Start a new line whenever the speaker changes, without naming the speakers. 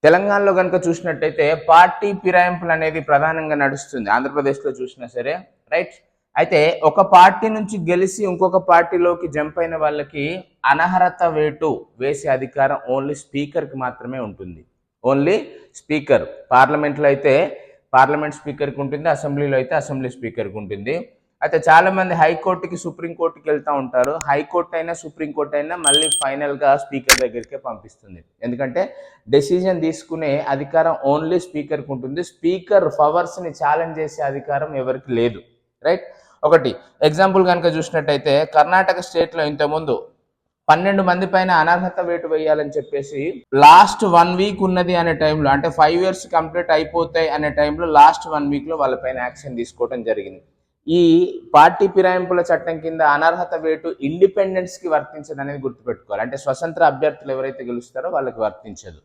తెలంగాణలో కనుక చూసినట్టయితే పార్టీ ఫిరాయింపులు అనేది ప్రధానంగా నడుస్తుంది. ఆంధ్రప్రదేశ్లో చూసినా సరే, రైట్. అయితే ఒక పార్టీ నుంచి గెలిచి ఇంకొక పార్టీలోకి జంప్ అయిన వాళ్ళకి అనర్హత వేటు వేసే అధికారం ఓన్లీ స్పీకర్కి మాత్రమే ఉంటుంది. Only speaker. పార్లమెంట్లో అయితే పార్లమెంట్ స్పీకర్కి ఉంటుంది, అసెంబ్లీలో అయితే అసెంబ్లీ స్పీకర్కి ఉంటుంది. అయితే చాలా మంది హైకోర్టుకి సుప్రీంకోర్టుకి వెళ్తూ ఉంటారు. హైకోర్టు అయినా సుప్రీంకోర్టు అయినా మళ్ళీ ఫైనల్గా స్పీకర్ దగ్గరికే పంపిస్తుంది. ఎందుకంటే డెసిజన్ తీసుకునే అధికారం ఓన్లీ స్పీకర్కి ఉంటుంది. స్పీకర్ పవర్స్ని ఛాలెంజ్ చేసే అధికారం ఎవరికి లేదు, రైట్. ఒకటి ఎగ్జాంపుల్ కనుక చూసినట్టయితే కర్ణాటక స్టేట్లో ఇంతకుముందు 12 మంది పైన అనర్హత వేటు వేయాలని చెప్పేసి లాస్ట్ 1 వీక్ ఉన్నది అనే టైంలో, అంటే 5 years కంప్లీట్ అయిపోతాయి అనే టైంలో లాస్ట్ 1 వీక్లో వాళ్ళపైన యాక్షన్ తీసుకోవడం జరిగింది. ఈ పార్టీ ఫిరాయింపుల చట్టం కింద అనర్హత వేటు ఇండిపెండెంట్స్కి వర్తించదు అనేది గుర్తుపెట్టుకోవాలి. అంటే స్వతంత్ర అభ్యర్థులు ఎవరైతే గెలుస్తారో వాళ్ళకి వర్తించదు.